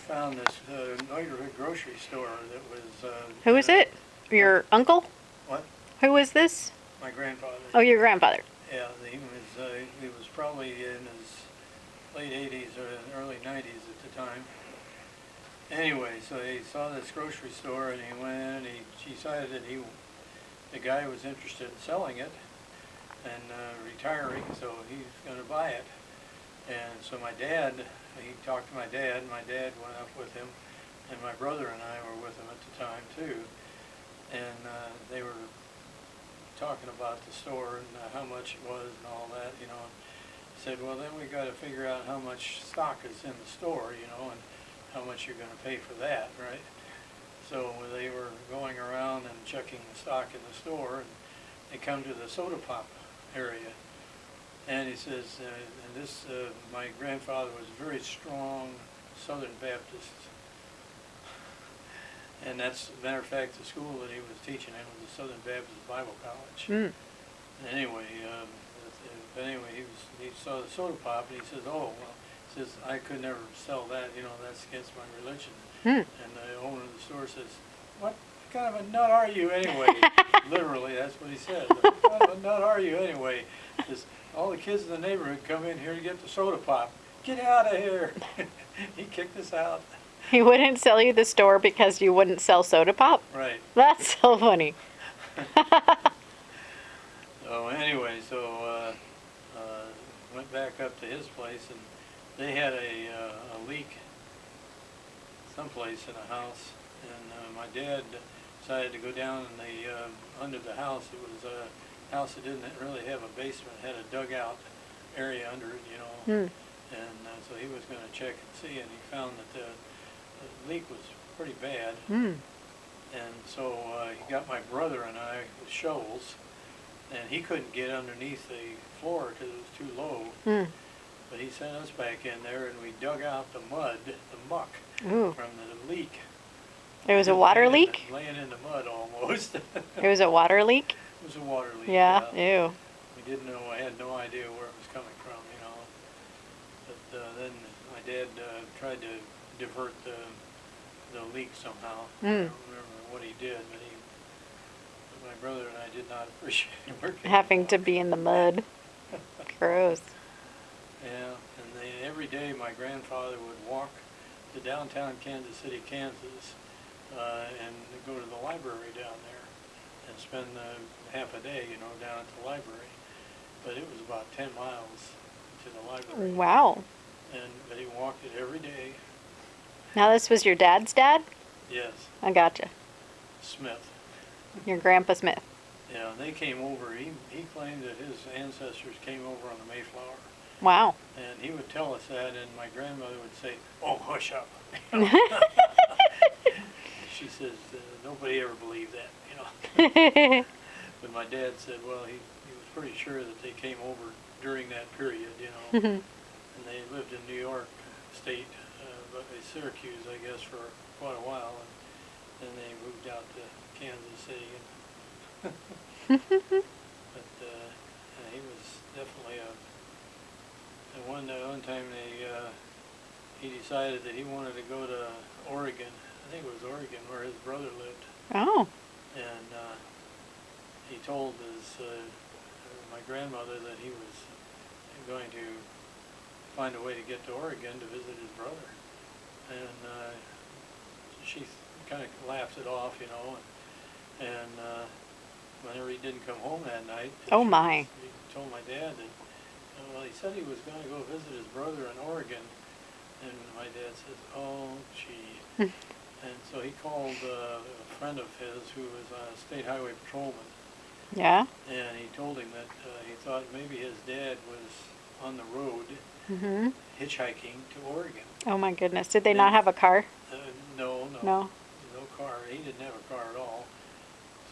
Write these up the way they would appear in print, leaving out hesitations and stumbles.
found this neighborhood grocery store that was. Who is it? Your uncle? What? Who is this? My grandfather. Oh, your grandfather. Yeah, he was probably in his late 80s or early 90s at the time. Anyway, so he saw this grocery store and he went in and he decided that the guy was interested in selling it and retiring, so he's going to buy it. And so he talked to my dad, and my dad went up with him, and my brother and I were with him at the time too. And they were talking about the store and how much it was and all that, you know. He said, well, then we got to figure out how much stock is in the store, you know, and how much you're going to pay for that, right? So they were going around and checking the stock in the store, and they come to the soda pop area. And he says, my grandfather was a very strong Southern Baptist. And that's, as a matter of fact, the school that he was teaching in was the Southern Baptist Bible College. Mm. Anyway, he saw the soda pop, and he says, oh, well, he says, I could never sell that, you know, that's against my religion. Mm. And the owner of the store says, what kind of a nut are you anyway? Literally, that's what he said. What kind of a nut are you anyway? He says, all the kids in the neighborhood come in here to get the soda pop. Get out of here. He kicked us out. He wouldn't sell you the store because you wouldn't sell soda pop? Right. That's so funny. So anyway, went back up to his place, and they had a leak someplace in a house, and my dad decided to go down and under the house. It was a house that didn't really have a basement, it had a dugout area under it, you know. Mm. And so he was going to check and see, and he found that the leak was pretty bad. Mm. And so he got my brother and I with shovels, and he couldn't get underneath the floor because it was too low. Mm. But he sent us back in there, and we dug out the mud, the muck, Ooh. from the leak. It was a water leak? Laying in the mud almost. It was a water leak? It was a water leak. Yeah, ew. We didn't know, I had no idea where it was coming from, you know. But then my dad tried to divert the leak somehow. I don't remember what he did, but my brother and I did not appreciate working. Having to be in the mud. Gross. Yeah, and every day my grandfather would walk to downtown Kansas City, Kansas, and go to the library down there and spend half a day, you know, down at the library. But it was about 10 miles to the library. Wow. But he walked it every day. Now this was your dad's dad? Yes. I gotcha. Smith. Your Grandpa Smith. Yeah, and they came over. He claimed that his ancestors came over on the Mayflower. Wow. And he would tell us that, and my grandmother would say, oh, hush up. She says, nobody ever believed that, you know. But my dad said, well, he was pretty sure that they came over during that period, you know. And they lived in New York State, but Syracuse, I guess, for quite a while. And then they moved out to Kansas City. But he was definitely one time he decided that he wanted to go to Oregon. I think it was Oregon where his brother lived. Oh. And he told my grandmother that he was going to find a way to get to Oregon to visit his brother. And she kind of laughed it off, you know. And whenever he didn't come home that night, oh my! He told my dad that, well, he said he was going to go visit his brother in Oregon, and my dad says, oh, gee. And so he called a friend of his who was a state highway patrolman. Yeah? And he told him that he thought maybe his dad was on the road hitchhiking to Oregon. Oh my goodness. Did they not have a car? No. No? No car. He didn't have a car at all.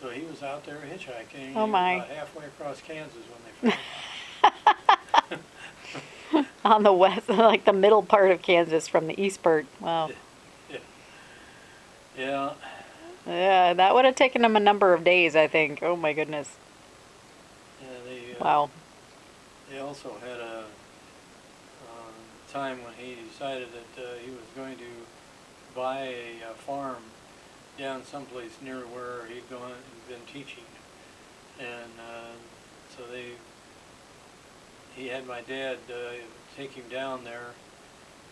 So he was out there hitchhiking. Oh my. He was about halfway across Kansas when they found him. On the west, like the middle part of Kansas from the east part. Wow. Yeah. Yeah, that would have taken him a number of days, I think. Oh my goodness. Yeah, wow. They also had a time when he decided that he was going to buy a farm down someplace near where he'd gone and been teaching. And so he had my dad take him down there,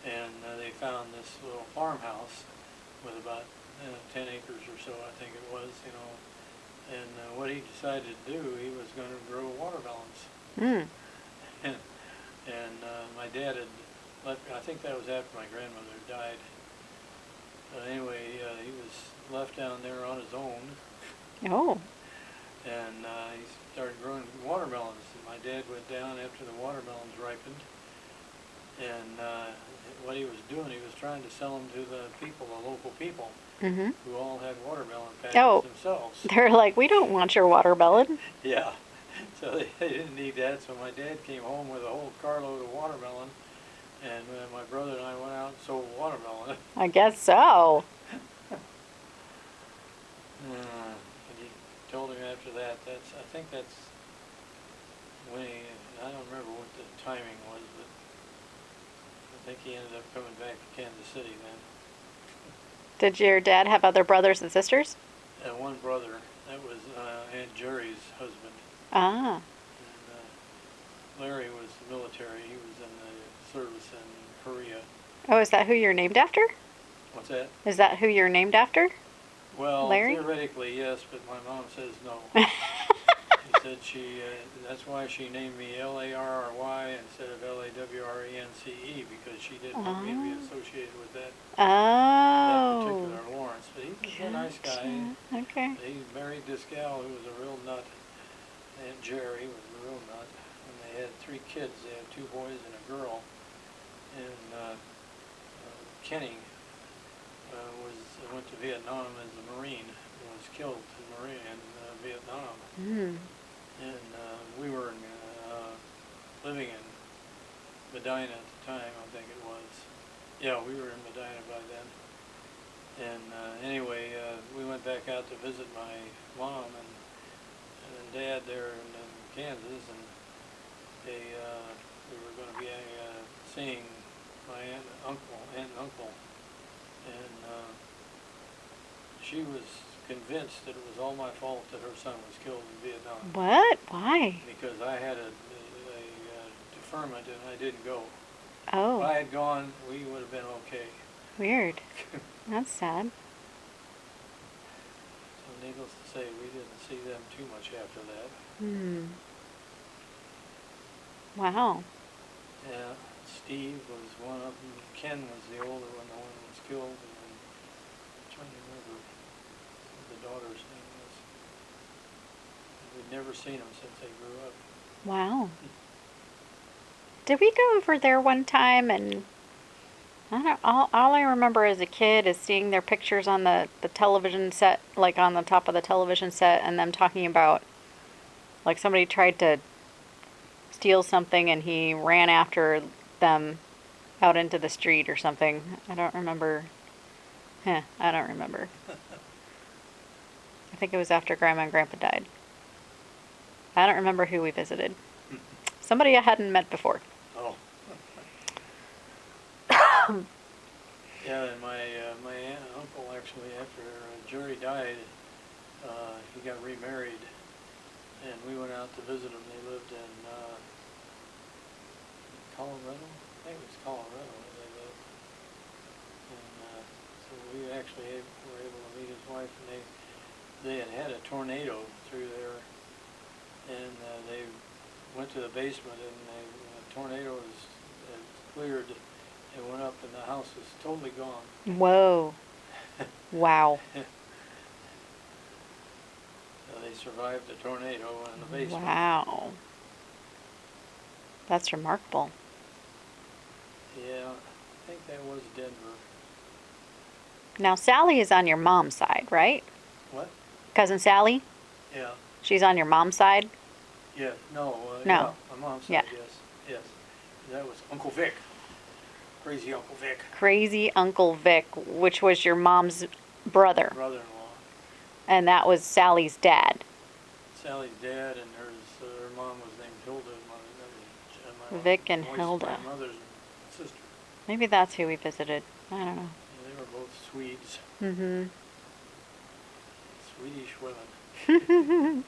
and they found this little farmhouse with about 10 acres or so, I think it was, you know. And what he decided to do, he was going to grow watermelons. Mm. And my dad had left, I think that was after my grandmother died. But anyway, he was left down there on his own, Oh. and he started growing watermelons. And my dad went down after the watermelons ripened, and what he was doing, he was trying to sell them to the people, the local people, Mhm. who all had watermelon patches Oh. themselves. They're like, we don't want your watermelon. Yeah, so they didn't need that. So my dad came home with a whole carload of watermelon, and my brother and I went out and sold watermelon. I guess so. And he told him after that, I think that's when I don't remember what the timing was, but I think he ended up coming back to Kansas City then. Did your dad have other brothers and sisters? One brother, that was Aunt Jerry's husband. Ah. And Larry was military. He was in the service in Korea. Oh, is that who you're named after? What's that? Is that who you're named after? Well, Larry? theoretically, yes, but my mom says no. She said that's why she named me Larry instead of Lawrence, because she didn't want me to be associated with that Oh. particular Lawrence. But he was a nice guy. Gotcha. Okay. He married this gal who was a real nut. Aunt Jerry was a real nut. And they had 3 kids. They had 2 boys and a girl. And Kenny went to Vietnam as a Marine. Was killed in Vietnam. Mm. And we were living in Medina at the time, I think it was. Yeah, we were in Medina by then. And anyway, we went back out to visit my mom and dad there in Kansas, and we were going to be seeing my aunt and uncle, and she was convinced that it was all my fault that her son was killed in Vietnam. What? Why? Because I had a deferment and I didn't go. If Oh, I had gone, we would have been okay. weird. That's sad. So needless to say, we didn't see them too much after that. Hmm. Wow. Yeah, Steve was one of them. Ken was the older one, the one that was killed. And then, I'm trying to remember what the daughter's name was. We'd never seen them since they grew up. Wow. Did we go over there one time and I don't, all I remember as a kid is seeing their pictures on the television set, like on the top of the television set, and them talking about, like somebody tried to steal something and he ran after them out into the street or something. I don't remember. I don't remember. I think it was after Grandma and Grandpa died. I don't remember who we visited. Somebody I hadn't met before. Oh. Yeah, and my aunt and uncle actually, after Jerry died, he got remarried, and we went out to visit him. They lived in Colorado. I think it was Colorado where they lived. And so we actually were able to meet his wife, and they had a tornado through there, and they went to the basement, and the tornado had cleared and went up, and the house was totally gone. Whoa. Wow. So they survived the tornado in the basement. Wow. That's remarkable. Yeah, I think that was Denver. Now, Sally is on your mom's side, right? What? Cousin Sally? Yeah. She's on your mom's side? Yeah. No. No. Yeah, my mom's side. Yeah. Yes. Yes. That was Uncle Vic. Crazy Uncle Vic. Crazy Uncle Vic, which was your mom's brother. Brother-in-law. And that was Sally's dad. Sally's dad, and her mom was named Hilda. My Vic and wife's- Hilda. My mother's sister. Maybe that's who we visited. I don't know. Yeah, they were both Swedes, Mm-hmm. Swedish women. And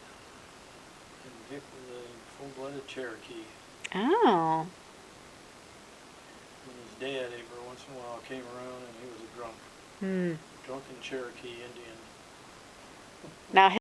Vic was a full-blooded Cherokee. Oh. And his dad, every once in a while, came around and he was a drunk. Hmm. Drunken Cherokee Indian. Now